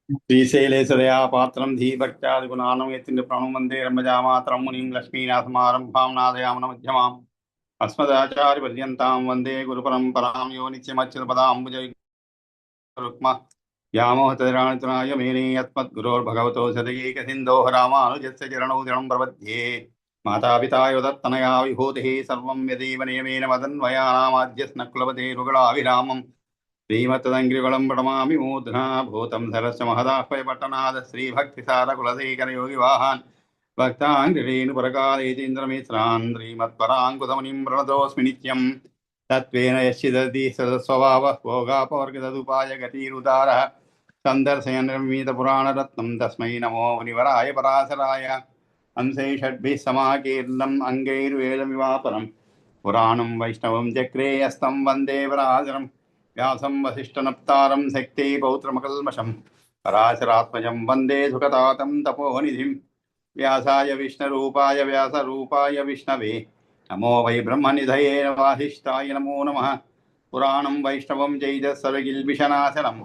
శ్రీశైలేశదయా పాత్రం ధీభక్త్యాదిగుణానం యతింద్ర ప్రణం వందే రమజామాతరం మునిం లక్ష్మీనాథమారంభాం నాదయామన మధ్యమాం అస్మదాచార్య పర్యంతాం వందే గురు పరంపరాం యో నిత్యమచ్యుతపదాంబుజయుగ్మ వ్యామోహతరాణితనాయ మేనే యత్మద్గురోర్భగవతో సదైక సింధోః రామానుజస్య చరణౌ శరణం ప్రపద్యే మాతాపితా యుదత్తనయా విభూతిః సర్వం యదేవ నియమేన మదన్వయానామాద్యస్న కులపతే రుగళాభిరామం శ్రీమత్తదంగ్రివళం ప్రణమామి మూర్ధనా భూతం సరస్వ మహదాహ్వయ పట్టణాద శ్రీభక్తిసార కులశేఖర యోగి వాహాన్ భక్తాంగ్రేణుపరకాలేతీంద్రమిశ్రాన్ శ్రీమత్పరాంకుతమునిం ప్రణతోస్మి నిత్యం తత్వేన యశ్చిదతి సదస్వభావ భోగాపవర్గదదుపాయ గతిరుదారः సందర్శయన్ నిర్మీతపురాణరత్నం తస్మై నమో మునివరాయ పరాశరాయ అంశై షడ్భిः సమాకీర్ణం అంగైర్వేదమివాపరం పురాణం వైష్ణవం చక్రేయస్తం వందే పరాశరం వ్యాసం వసిష్ఠనప్తారం శక్తే పౌత్రమకల్మషం పరాశరాత్మజం వందే సుఖతాతం తపోనిధిం వ్యాసాయ విష్ణురూపాయ వ్యాసరూపాయ విష్ణవే నమో వై బ్రహ్మనిధయే వాసిష్ఠాయ నమో నమః పురాణం వైష్ణవం చైతస్సర్వకిల్బిషనాశనం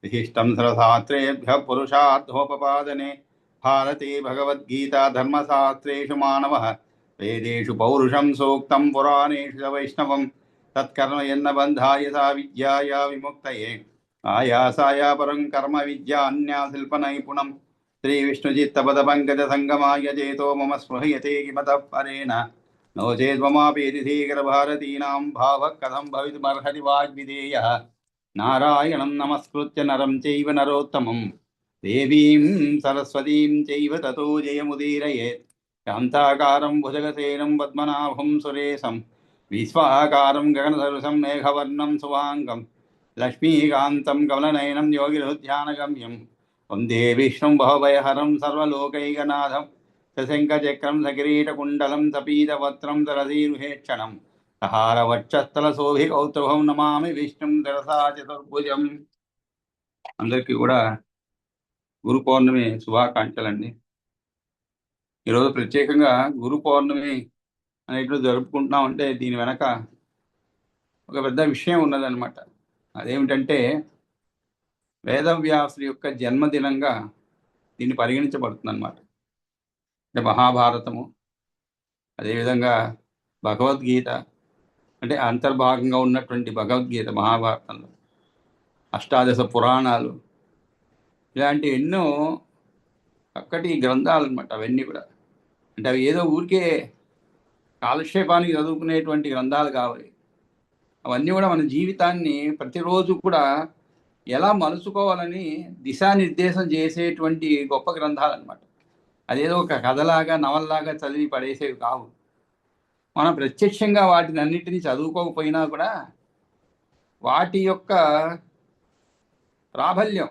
విశిష్టం సరసాత్రేభ్యః పురుషార్థోపపాదనే భారతే భగవద్గీతా ధర్మశాస్త్రేషు మానవः వేదేషు పౌరుషం సూక్తం పురాణేషు చ వైష్ణవం తత్కర్మ ఎన్న బంధాయ సా విద్యాయా విముక్తయే ఆయాసాయ పరం కర్మ విద్యా అన్యాశిల్పనైపుణం శ్రీ విష్ణుచిత్తపద పంకజ సంగమాయ చేతో మమ స్పృహయతే కిమతః పరేణ నో చేద్మమాపేతి ధీకర భారతీనాం భావః కథం భవితుమర్హతి వాగ్విధేయః నారాయణం నమస్కృత్య నరం చైవ నరోత్తమం దేవీం సరస్వతీం చైవ తతో జయముదీరయేత్ శాంతాకారం భుజగసేనం పద్మనాభం సురేశం విశ్వాకారం గగనసదృశం మేఘవర్ణం సువాంగం లక్ష్మీకాంతం కమలనయనం యోగిరుధ్యానగమ్యం వందే విష్ణుం భవభయహరం సర్వలోకైకనాథం సశంఖచక్రం సకిరీటకుండలం సపీతవత్రం సరసీరుహేక్షణం సహారవక్షస్థలశోభికౌస్తుభం నమామి విష్ణుం శిరసా చతుర్భుజం. అందరికీ కూడా గురు పౌర్ణమి శుభాకాంక్షలండి. ఈరోజు ప్రత్యేకంగా గురు పౌర్ణమి అనేటువంటి జరుపుకుంటున్నామంటే దీని వెనక ఒక పెద్ద విషయం ఉన్నదన్నమాట. అదేమిటంటే వేదవ్యాసుడి యొక్క జన్మదినంగా దీన్ని పరిగణించబడుతుంది అన్నమాట. అంటే మహాభారతము, అదేవిధంగా భగవద్గీత, అంటే అంతర్భాగంగా ఉన్నటువంటి భగవద్గీత మహాభారతంలో అష్టాదశ పురాణాలు, ఇలాంటి ఎన్నో చక్కటి గ్రంథాలు అనమాట. అవన్నీ కూడా అంటే అవి ఏదో ఊరికే కాలక్షేపానికి చదువుకునేటువంటి గ్రంథాలు కావాలి. అవన్నీ కూడా మన జీవితాన్ని ప్రతిరోజు కూడా ఎలా మలుచుకోవాలని దిశానిర్దేశం చేసేటువంటి గొప్ప గ్రంథాలు అనమాట. అదేదో ఒక కథలాగా నవల్లాగా చదివి పడేసేవి కావు. మనం ప్రత్యక్షంగా వాటిని అన్నిటినీ చదువుకోకపోయినా కూడా వాటి యొక్క ప్రాబల్యం,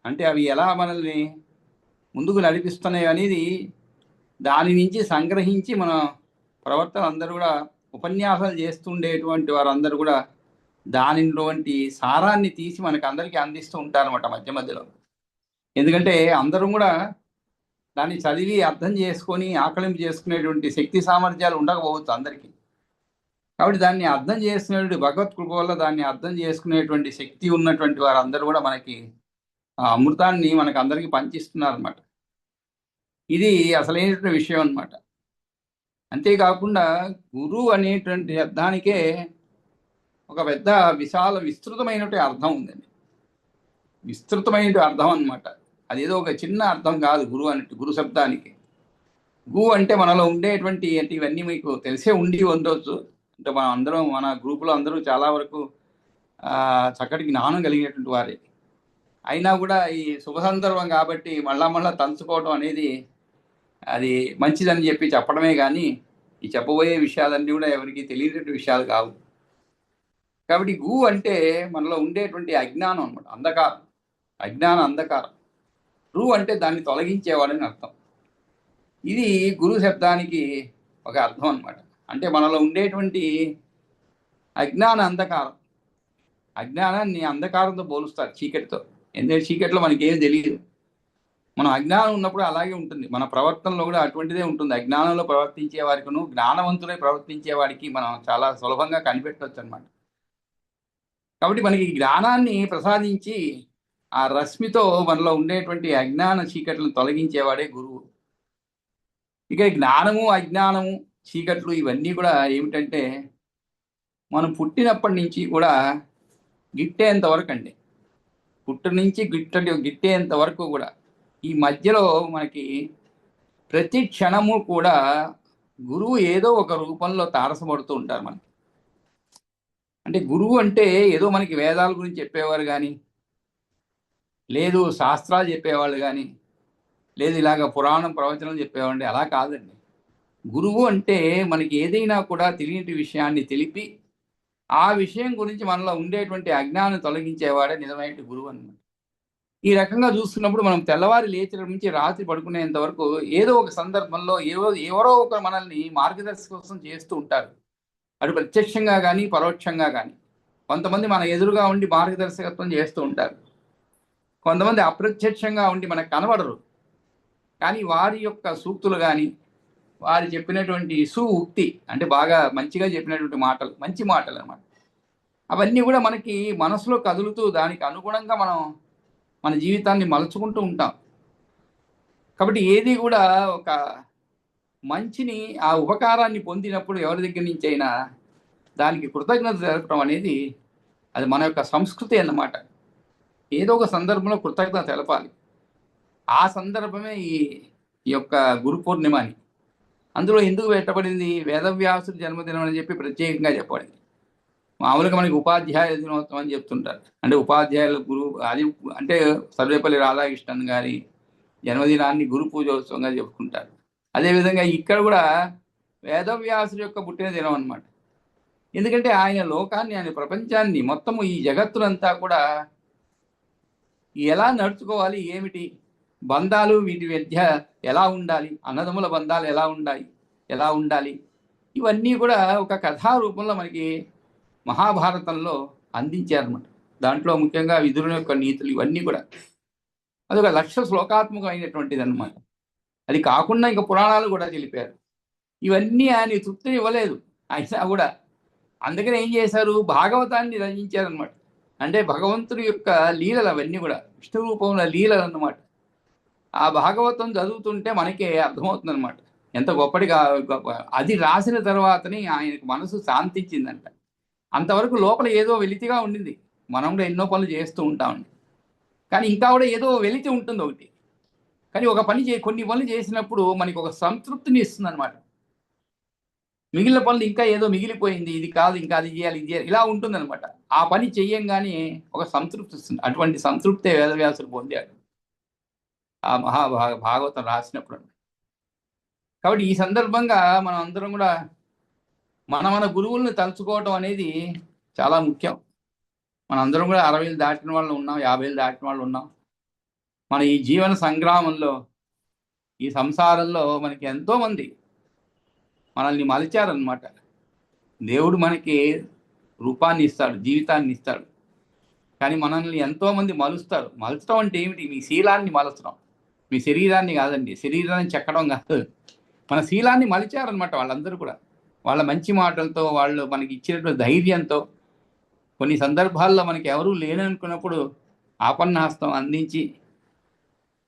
అంటే అవి ఎలా మనల్ని ముందుకు నడిపిస్తున్నాయి అనేది దాని నుంచి సంగ్రహించి మన ప్రవర్తన అందరూ కూడా ఉపన్యాసాలు చేస్తుండేటువంటి వారందరూ కూడా దానిలోంటి సారాన్ని తీసి మనకు అందరికీ అందిస్తూ ఉంటారన్నమాట మధ్య మధ్యలో. ఎందుకంటే అందరం కూడా దాన్ని చదివి అర్థం చేసుకొని ఆకలింపు చేసుకునేటువంటి శక్తి సామర్థ్యాలు ఉండకపోవచ్చు అందరికీ. కాబట్టి దాన్ని అర్థం చేసుకునేటువంటి భగవత్ కృప వల్ల దాన్ని అర్థం చేసుకునేటువంటి శక్తి ఉన్నటువంటి వారందరూ కూడా మనకి ఆ అమృతాన్ని మనకు అందరికీ పంచిస్తున్నారన్నమాట. ఇది అసలైనటువంటి విషయం అన్నమాట. అంతేకాకుండా గురువు అనేటువంటి శబ్దానికే ఒక పెద్ద విస్తృతమైనటువంటి అర్థం ఉందండి. విస్తృతమైనటువంటి అర్థం అన్నమాట. అదేదో ఒక చిన్న అర్థం కాదు గురువు అన్నట్టు. గురు శబ్దానికి గు అంటే మనలో ఉండేటువంటి అంటే ఇవన్నీ మీకు తెలిసే ఉండొచ్చు. అంటే మనం అందరం మన గ్రూపులో అందరూ చాలా వరకు చక్కటి జ్ఞానం కలిగినటువంటి వారే. అయినా కూడా ఈ శుభ సందర్భం కాబట్టి మళ్ళా తలుచుకోవడం అనేది అది మంచిదని చెప్పడమే కానీ ఈ చెప్పబోయే విషయాలన్నీ కూడా ఎవరికి తెలియనటువంటి విషయాలు కావు. కాబట్టి గు అంటే మనలో ఉండేటువంటి అజ్ఞానం అనమాట, అంధకారం, అజ్ఞాన అంధకారం. రు అంటే దాన్ని తొలగించేవాడని అర్థం. ఇది గురు శబ్దానికి ఒక అర్థం అనమాట. అంటే మనలో ఉండేటువంటి అజ్ఞాన అంధకారం, అజ్ఞానాన్ని అంధకారంతో పోలుస్తారు, చీకటితో. ఎందుకంటే చీకటిలో మనకేం తెలియదు. మనం అజ్ఞానం ఉన్నప్పుడు అలాగే ఉంటుంది. మన ప్రవర్తనలో కూడా అటువంటిదే ఉంటుంది. అజ్ఞానంలో ప్రవర్తించే వారికిను జ్ఞానవంతులై ప్రవర్తించే వాడికి మనం చాలా సులభంగా కనిపెట్టవచ్చు అనమాట. కాబట్టి మనకి జ్ఞానాన్ని ప్రసాదించి ఆ రశ్మితో మనలో ఉండేటువంటి అజ్ఞాన చీకట్లను తొలగించేవాడే గురువు. ఇక జ్ఞానము అజ్ఞానము చీకట్లు ఇవన్నీ కూడా ఏమిటంటే మనం పుట్టినప్పటి నుంచి కూడా గిట్టేంత వరకు అండి. పుట్టు నుంచి గిట్టేంత వరకు కూడా ఈ మధ్యలో మనకి ప్రతి క్షణము కూడా గురువు ఏదో ఒక రూపంలో తారసపడుతూ ఉంటారు మనకి. అంటే గురువు అంటే ఏదో మనకి వేదాల గురించి చెప్పేవారు కానీ, లేదు శాస్త్రాలు చెప్పేవాళ్ళు కానీ, లేదు ఇలాగ పురాణం ప్రవచనం చెప్పేవాడి, అలా కాదండి. గురువు అంటే మనకి ఏదైనా కూడా తెలియని విషయాన్ని తెలిపి ఆ విషయం గురించి మనలో ఉండేటువంటి అజ్ఞానం తొలగించేవాడే నిజమైన గురువు అన్నమాట. ఈ రకంగా చూస్తున్నప్పుడు మనం తెల్లవారి లేచిన నుంచి రాత్రి పడుకునేంత వరకు ఏదో ఒక సందర్భంలో ఎవరో ఒకరు మనల్ని మార్గదర్శక కోసం చేస్తూ ఉంటారు. అటు ప్రత్యక్షంగా కానీ పరోక్షంగా కానీ. కొంతమంది మన ఎదురుగా ఉండి మార్గదర్శకత్వం చేస్తూ ఉంటారు. కొంతమంది అప్రత్యక్షంగా ఉండి మనకు కనబడరు, కానీ వారి యొక్క సూక్తులు కానీ వారు చెప్పినటువంటి సూక్తి అంటే బాగా మంచిగా చెప్పినటువంటి మాటలు, మంచి మాటలు అన్నమాట. అవన్నీ కూడా మనకి మనసులో కదులుతూ దానికి అనుగుణంగా మనం మన జీవితాన్ని మలుచుకుంటూ ఉంటాం. కాబట్టి ఏది కూడా ఒక మంచిని ఆ ఉపకారాన్ని పొందినప్పుడు ఎవరి దగ్గర నుంచి అయినా దానికి కృతజ్ఞత తెలపడం అనేది అది మన యొక్క సంస్కృతి అన్నమాట. ఏదో ఒక సందర్భంలో కృతజ్ఞత తెలపాలి. ఆ సందర్భమే ఈ యొక్క గురు పూర్ణిమ అని. అందులో ఎందుకు పెట్టబడింది? వేదవ్యాసుడి జన్మదినం అని చెప్పి ప్రత్యేకంగా చెప్పబడింది. మామూలుగా మనకి ఉపాధ్యాయ దినోత్సవం అని చెప్తుంటారు. అంటే ఉపాధ్యాయుల గురువు అది అంటే సర్వేపల్లి రాధాకృష్ణన్ గారి జన్మదినాన్ని గురు పూజోత్సవంగా చెప్పుకుంటారు. అదేవిధంగా ఇక్కడ కూడా వేదవ్యాసుడి యొక్క పుట్టిన దినం అన్నమాట. ఎందుకంటే ఆయన లోకాన్ని, ఆయన ప్రపంచాన్ని, మొత్తము ఈ జగత్తునంతా కూడా ఎలా నడుచుకోవాలి, ఏమిటి బంధాలు, వీటి మధ్య ఎలా ఉండాలి, అన్నదమ్ముల బంధాలు ఎలా ఉండాలి, ఇవన్నీ కూడా ఒక కథా రూపంలో మనకి మహాభారతంలో అందించారన్నమాట. దాంట్లో ముఖ్యంగా విదురుని యొక్క నీతులు ఇవన్నీ కూడా అదొక 1,00,000 శ్లోకాత్మకం అయినటువంటిది అనమాట. అది కాకుండా ఇంకా పురాణాలు కూడా తెలిపారు. ఇవన్నీ ఆయన తృప్తిని ఇవ్వలేదు అయినా కూడా. అందుకని ఏం చేశారు? భాగవతాన్ని రచించారనమాట. అంటే భగవంతుడి యొక్క లీలలు అవన్నీ కూడా విష్ణు రూపంలో లీలలు అన్నమాట. ఆ భాగవతం చదువుతుంటే మనకే అర్థమవుతుంది అనమాట ఎంత గొప్పటిగా. అది రాసిన తర్వాతని ఆయనకు మనసు శాంతించిందంట. అంతవరకు లోపల ఏదో వెలితిగా ఉండింది. మనం కూడా ఎన్నో పనులు చేస్తూ ఉంటామండి, కానీ ఇంకా కూడా ఏదో వెలితి ఉంటుంది ఒకటి. కానీ ఒక కొన్ని పనులు చేసినప్పుడు మనకి ఒక సంతృప్తిని ఇస్తుంది అనమాట. మిగిలిన పనులు ఇంకా ఏదో మిగిలిపోయింది, ఇది కాదు, ఇంకా అది చేయాలి, ఇది చేయాలి, ఇలా ఉంటుందన్నమాట. ఆ పని చెయ్యంగానే ఒక సంతృప్తి వస్తుంది. అటువంటి సంతృప్తే వేదవ్యాసుడు పొందాడు ఆ భాగవతం రాసినప్పుడు. కాబట్టి ఈ సందర్భంగా మనం అందరం కూడా మన గురువుల్ని తలుచుకోవటం అనేది చాలా ముఖ్యం. మనందరం కూడా 60 దాటిన వాళ్ళు ఉన్నాం, 50 దాటిన వాళ్ళు ఉన్నాం. మన ఈ జీవన సంగ్రామంలో, ఈ సంసారంలో మనకి ఎంతోమంది మనల్ని మలిచారనమాట. దేవుడు మనకి రూపాన్ని ఇస్తాడు, జీవితాన్ని ఇస్తాడు, కానీ మనల్ని ఎంతోమంది మలుస్తారు. మలచడం అంటే ఏమిటి? మీ శీలాన్ని మలచడం, మీ శరీరాన్ని కాదండి. శరీరాన్ని చెక్కడం కాదు, మన శీలాన్ని మలిచారనమాట వాళ్ళందరూ కూడా. వాళ్ళ మంచి మాటలతో, వాళ్ళు మనకి ఇచ్చినటువంటి ధైర్యంతో, కొన్ని సందర్భాల్లో మనకి ఎవరూ లేననుకున్నప్పుడు ఆపన్నహస్తం అందించి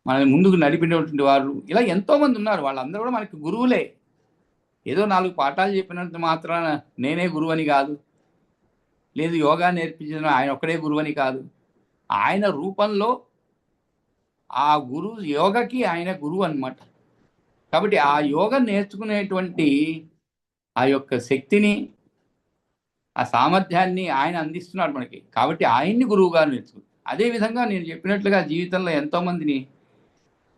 మనల్ని ముందుకు నడిపినటువంటి వారు ఇలా ఎంతోమంది ఉన్నారు. వాళ్ళందరూ కూడా మనకి గురువులే. ఏదో 4 పాఠాలు చెప్పినంత మాత్రాన నేనే గురువు అని కాదు, లేదు యోగా నేర్పించిన ఆయన ఒక్కడే గురువు అని కాదు. ఆయన రూపంలో ఆ గురువు, యోగకి ఆయన గురువు అన్నమాట. కాబట్టి ఆ యోగ నేర్చుకునేటువంటి ఆ యొక్క శక్తిని, ఆ సామర్థ్యాన్ని ఆయన అందిస్తున్నాడు మనకి. కాబట్టి ఆయన్ని గురువుగా నేర్చుకుంది. అదేవిధంగా నేను చెప్పినట్లుగా జీవితంలో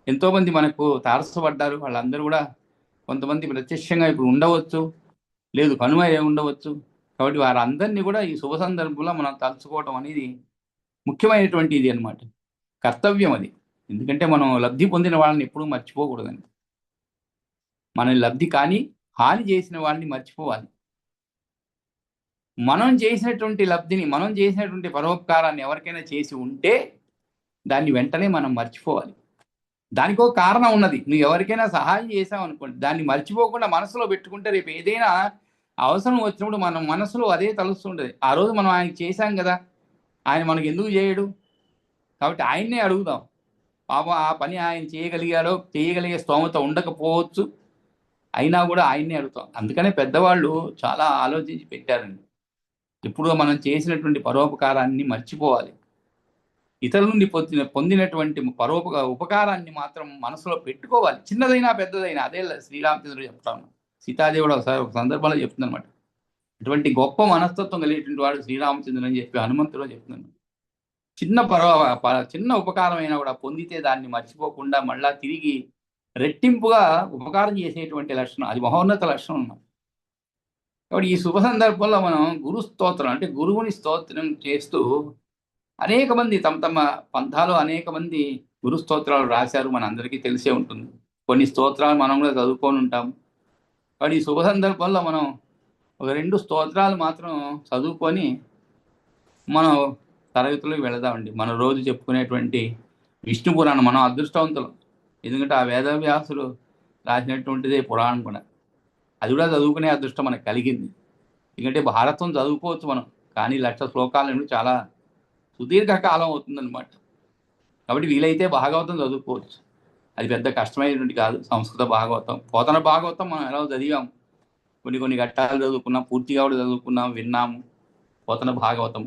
ఎంతోమంది మనకు తారసపడ్డారు. వాళ్ళందరూ కూడా కొంతమంది ప్రత్యక్షంగా ఇప్పుడు ఉండవచ్చు, లేదు కనుమయ్యే ఉండవచ్చు. కాబట్టి వారందరినీ కూడా ఈ శుభ సందర్భంలో మనం తలుచుకోవటం అనేది ముఖ్యమైనటువంటి ఇది అనమాట, కర్తవ్యం అది. ఎందుకంటే మనం లబ్ధి పొందిన వాళ్ళని ఎప్పుడూ మర్చిపోకూడదండి. మన లబ్ధి కానీ హాని చేసిన వాళ్ళని మర్చిపోవాలి. మనం చేసినటువంటి లబ్ధిని, మనం చేసినటువంటి పరోపకారాన్ని ఎవరికైనా చేసి ఉంటే దాన్ని వెంటనే మనం మర్చిపోవాలి. దానికో కారణం ఉన్నది. నువ్వు ఎవరికైనా సహాయం చేసావు అనుకోండి, దాన్ని మర్చిపోకుండా మనసులో పెట్టుకుంటే రేపు ఏదైనా అవసరం వచ్చినప్పుడు మనం మనసులో అదే తలుస్తుంటుంది. ఆ రోజు మనం ఆయనకి చేశాం కదా, ఆయన మనకు ఎందుకు చేయడు? కాబట్టి ఆయన్నే అడుగుదాం. పాపం ఆ పని ఆయన చేయగలిగే స్తోమత ఉండకపోవచ్చు, అయినా కూడా ఆయన్నే అడుగుతాం. అందుకనే పెద్దవాళ్ళు చాలా ఆలోచించి పెట్టారండి. ఇప్పుడు మనం చేసినటువంటి పరోపకారాన్ని మర్చిపోవాలి. ఇతరుల నుండి పొందినటువంటి ఉపకారాన్ని మాత్రం మనసులో పెట్టుకోవాలి. చిన్నదైనా పెద్దదైనా. అదే శ్రీరామచంద్రుడు చెప్తాను. సీతాదేవుడు ఒకసారి ఒక సందర్భంలో చెప్తుందన్నమాట. అటువంటి గొప్ప మనస్తత్వం కలిగినటువంటి వాడు శ్రీరామచంద్రుడు అని చెప్పి హనుమంతుడు చెప్తున్నాను. చిన్న ఉపకారం అయినా కూడా పొందితే దాన్ని మర్చిపోకుండా మళ్ళా తిరిగి రెట్టింపుగా ఉపకారం చేసేటువంటి లక్షణం, అది మహోన్నత లక్షణం ఉన్నాం. కాబట్టి ఈ శుభ సందర్భంలో మనం గురు స్తోత్రం అంటే గురువుని స్తోత్రం చేస్తూ అనేక మంది తమ తమ పంథాలో అనేక మంది గురు స్తోత్రాలు రాశారు. మన అందరికీ తెలిసే ఉంటుంది. కొన్ని స్తోత్రాలు మనం కూడా చదువుకొని ఉంటాం. కాబట్టి ఈ శుభ సందర్భంలో మనం ఒక 2 స్తోత్రాలు మాత్రం చదువుకొని మనం తరగతిలోకి వెళదామండి. మనం రోజు చెప్పుకునేటువంటి విష్ణు పురాణం మనం అదృష్టవంతులం. ఎందుకంటే ఆ వేదవ్యాసులు రాసినటువంటిదే పురాణం కూడా. అది కూడా చదువుకునే అదృష్టం మనకు కలిగింది. ఎందుకంటే భారతం చదువుకోవచ్చు మనం, కానీ 1,00,000 శ్లోకాలు చాలా సుదీర్ఘకాలం అవుతుందన్నమాట. కాబట్టి వీలైతే భాగవతం చదువుకోవచ్చు. అది పెద్ద కష్టమైనటువంటి కాదు. సంస్కృత భాగవతం, పోతన భాగవతం మనం ఎలా చదివాం, కొన్ని ఘట్టాలు చదువుకున్నాం, పూర్తిగా కూడా చదువుకున్నాం, విన్నాము పోతన భాగవతం.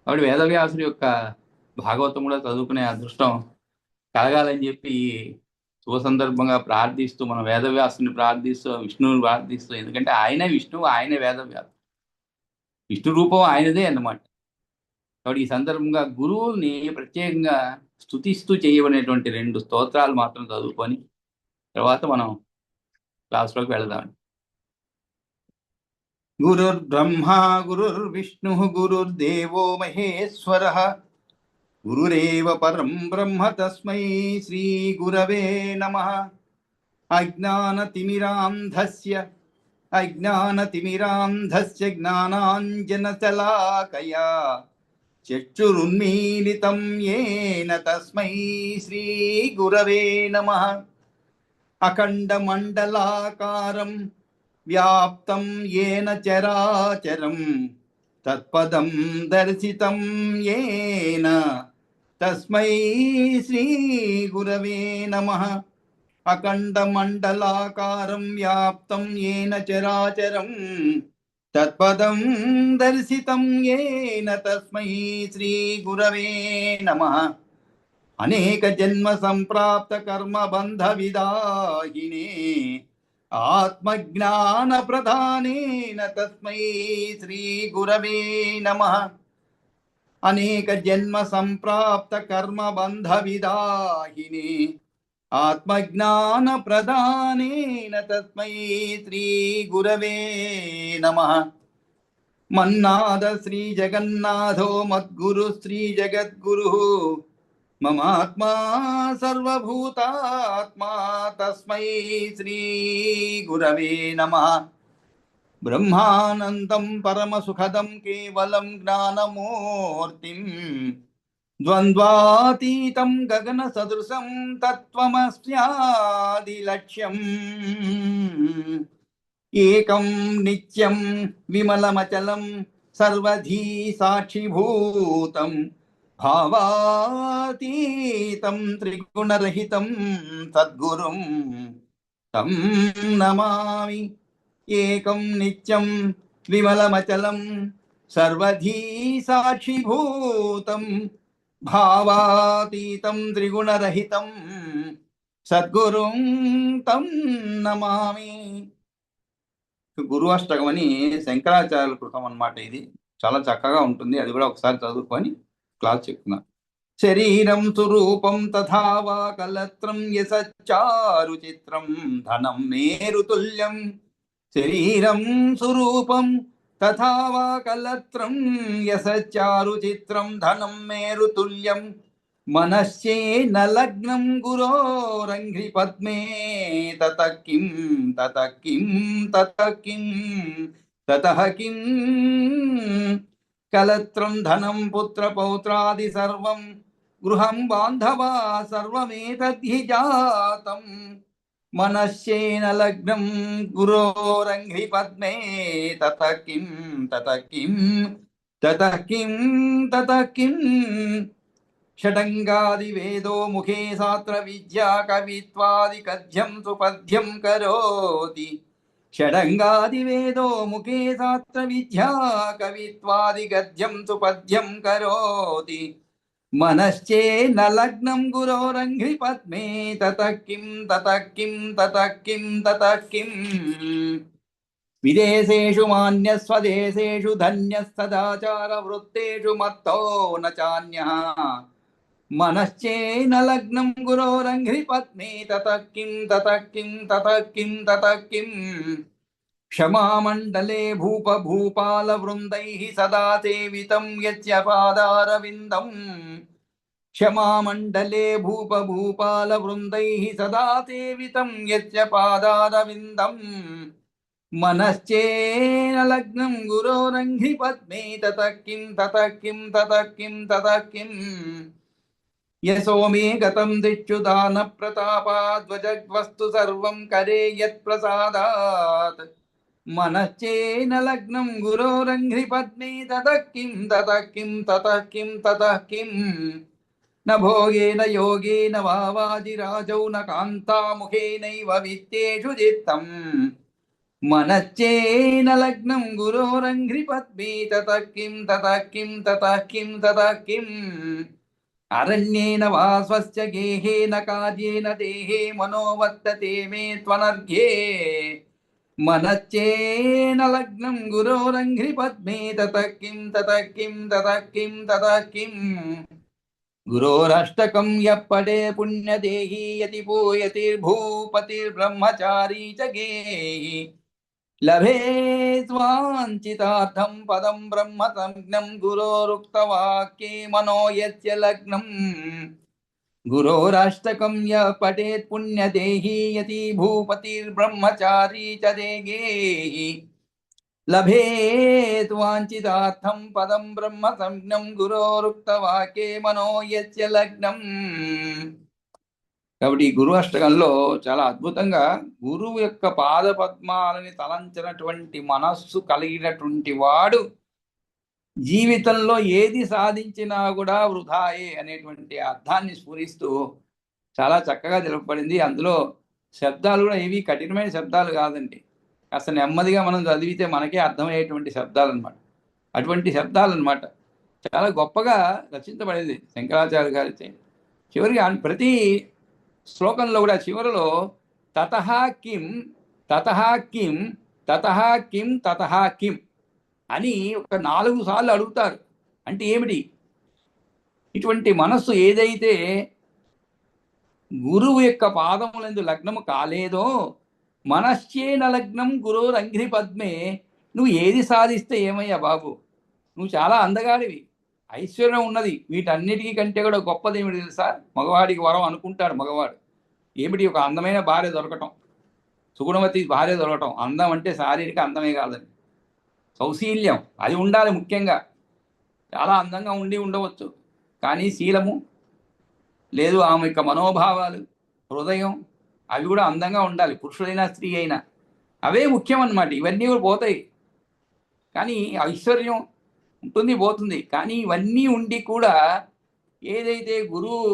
కాబట్టి వేదవ్యాసుడి యొక్క భాగవతం కూడా చదువుకునే అదృష్టం కలగాలని చెప్పి శుభ సందర్భంగా ప్రార్థిస్తూ, మనం వేదవ్యాసుని ప్రార్థిస్తూ, విష్ణువుని ప్రార్థిస్తూ, ఎందుకంటే ఆయనే విష్ణువు, ఆయనే వేదవ్యాసు, విష్ణు రూపం ఆయనదే అన్నమాట. కాబట్టి ఈ సందర్భంగా గురువుని ప్రత్యేకంగా స్తుతిస్తూ చేయబడినటువంటి 2 స్తోత్రాలు మాత్రం చదువుకొని తర్వాత మనం క్లాస్లోకి వెళదాం. గురుర్బ్రహ్మా గురుర్విష్ణు గురుర్దేవో మహేశ్వరః గురురేవ పరం బ్రహ్మ తస్మై శ్రీ గురవే నమః. అజ్ఞానతిమిరాంధస్య జ్ఞానాంజనశలాకయా చక్షురున్మీలితం యేన తస్మై శ్రీ గురవే నమః. అఖండమండలాకారం వ్యాప్తం యేన చరాచరం తత్పదం దర్శితం యేన తస్మై శ్రీ గురవే నమః. అఖండమండలాకారం వ్యాప్తం యేన చరాచరం తత్పదం దర్శితం యేన తస్మై శ్రీ గురవే నమః. అనేక జన్మ సంప్రాప్త కర్మ బంధ విదాహినే ఆత్మజ్ఞాన ప్రధానేన తస్మై శ్రీ గురవే నమః. అనేక జన్మ సంప్రాప్త కర్మ బంధ విదాహినే ఆత్మజ్ఞాన ప్రధానేన తస్మై శ్రీ గురవే నమః. మన్నాద శ్రీ జగన్నాథో మద్గురు శ్రీ జగద్గురు మమాత్మా సర్వభూతాత్మా తస్మై శ్రీ గురవే నమః. బ్రహ్మానందం పరమసుఖదం కేవలం జ్ఞానమూర్తిం ద్వంద్వాతీతం గగన సదృశం తత్వమస్యాది లక్ష్యం. ఏకం నిత్యం విమలమచలం సర్వధీ సాక్షిభూతం భావాతీతం త్రిగుణరహితం సద్గురుం తం నమామి. ఏకం నిత్యం విమలమచలం సర్వధీ సాక్షిభూతం భావాతీతం త్రిగుణరహితం సద్గురుం తం నమామి. గురు అష్టకం అని శంకరాచార్యుల కృతం అన్నమాట. ఇది చాలా చక్కగా ఉంటుంది. అది కూడా ఒకసారి చదువుకొని క్లాస్ చెప్తున్నా. శరీరం సురూపం తథావా కలత్రం యసచ్చారు చిత్రం ధనం మేరుతుల్యం. శరీరం సురూపం తథావా కలత్రం యసచ్చారు చిత్రం ధనం మేరుతుల్యం. మనశ్చేన లగ్నం గురోరంఘ్రి పద్మే తతః కిం తతః కిం తతః కిం తతః కిం. కలత్రం ధనం పుత్ర పౌత్రాది సర్వం గృహం బాంధవా సర్వమేతద్ధి జాతం. మనశ్చేన లగ్నం గురోరంఘ్రి పద్మే తతః కిం తతః కిం తతః కిం తతః కిం షడంగాది వేదో ముఖే శాస్త్ర విద్యా కవిత్వాది కథ్యం సుపద్యం కరోతి. షడంగాది వేదో ముఖే శాస్త్ర విద్యా కవిత్వాది గద్యం సుపద్యం కరోతి. మనశ్చేన లగ్నం గురోరంఘ్రి పద్మే తతః కిం తతః కిం తతః కిం తతః కిం. విదేశేషు మాన్యస్వదేశేషు ధన్యస్తదాచార వృత్తేషు మత్తో న చాన్యః. మనశ్చేన లగ్నం గురోరంఘ్రి పద్మే తతః కిం తతః కిం తతః కిం తతః కిం. క్షమామండలే భూప భూపాల వృందైః సదా సేవితం యస్య పాదారవిందం. క్షమామండలే భూప భూపాల వృందైః సదా సేవితం యస్య పాదారవిందం. మనశ్చేన లగ్నం గురోరంఘ్రి పద్మే తతః కిం తతః కిం తతః కిం తతః కిం. యశో మే గతం దిక్షు దాన ప్రతాపాద్వజగ్వస్తు సర్వం కరే యత్ప్రసాదాత్. మనశ్చేన లగ్నం గురోరంఘ్రి పద్మే తతః కిం తతః కిం తతః కిం తతః కిం. న భోగేన యోగేన వా వాజిరాజౌ న కాంతాముఖేనైవ విత్తేషు చిత్తం. మనశ్చేన లగ్నం గురోరంఘ్రి పద్మే తతః కిం తతః కిం తతః కిం తతః కిం. అరణ్యేన వా స్వస్య గేహేన కార్యేన దేహే మనోవర్తతే మే త్వనర్ఘ్యే. మనశ్చేన లగ్నం గురోరంఘ్రి పద్మే తతః కిం తతః కిం తతః కిం తతః కిం. గురోరష్టకం యప్పడే పుణ్యదేహీ యతి పూయతిర్భూపతిర్బ్రహ్మచారీ చ గేహి. లభే స్వాంచితార్థం పదం బ్రహ్మ సంజ్ఞం గురోరుక్తవాక్యే మనో యస్య లగ్నం. గురోరష్టకం య పఠేత్ పుణ్యదేహీ యతి భూపతిర్బ్రహ్మచారీ చ గేహి. లభేత్ వాంఛితార్థం పదం బ్రహ్మ సంజ్ఞం గురోరుక్తవాక్యే మనో యస్య లగ్నం. కాబట్టి ఈ గురు అష్టకంలో చాలా అద్భుతంగా గురువు యొక్క పాద పద్మాలని తలంచినటువంటి మనస్సు కలిగినటువంటి వాడు జీవితంలో ఏది సాధించినా కూడా వృధాయే అనేటువంటి అర్థాన్ని స్ఫురిస్తూ చాలా చక్కగా తెలుపబడింది. అందులో శబ్దాలు కూడా ఏవి కఠినమైన శబ్దాలు కాదండి, కాస్త నెమ్మదిగా మనం చదివితే మనకే అర్థమయ్యేటువంటి శబ్దాలు అనమాట. అటువంటి శబ్దాలు అనమాట చాలా గొప్పగా రచించబడింది శంకరాచార్య గారి. చివరికి ప్రతి శ్లోకంలో కూడా చివరిలో తతః కిం తతః కిం తతః కిం తతః కిం అని ఒక 4 సార్లు అడుగుతారు. అంటే ఏమిటి? ఇటువంటి మనస్సు ఏదైతే గురువు యొక్క పాదములందు లగ్నము కాలేదో, మనశ్చేన లగ్నం గురోరంఘ్రి పద్మే. నువ్వు ఏది సాధిస్తే ఏమయ్యా బాబు, నువ్వు చాలా అందగాడివి, ఐశ్వర్యం ఉన్నది, వీటన్నిటికీ కంటే కూడా గొప్పది ఏమిటి తెలుసా? మగవాడికి వరం అనుకుంటాడు మగవాడు. ఏమిటి? ఒక అందమైన భార్య దొరకటం, సుగుణవతి భార్య దొరకటం. అందం అంటే శారీరక అందమే కాదండి, సౌశీల్యం అది ఉండాలి ముఖ్యంగా. చాలా అందంగా ఉండవచ్చు, కానీ శీలము లేదు, ఆమె యొక్క మనోభావాలు, హృదయం అవి కూడా అందంగా ఉండాలి. పురుషుడైనా స్త్రీ అయినా అవే ముఖ్యం అన్నమాట. ఇవన్నీ కూడా పోతాయి, కానీ ఐశ్వర్యం ఉంటుంది పోతుంది. కానీ ఇవన్నీ ఉండి కూడా ఏదైతే గురువు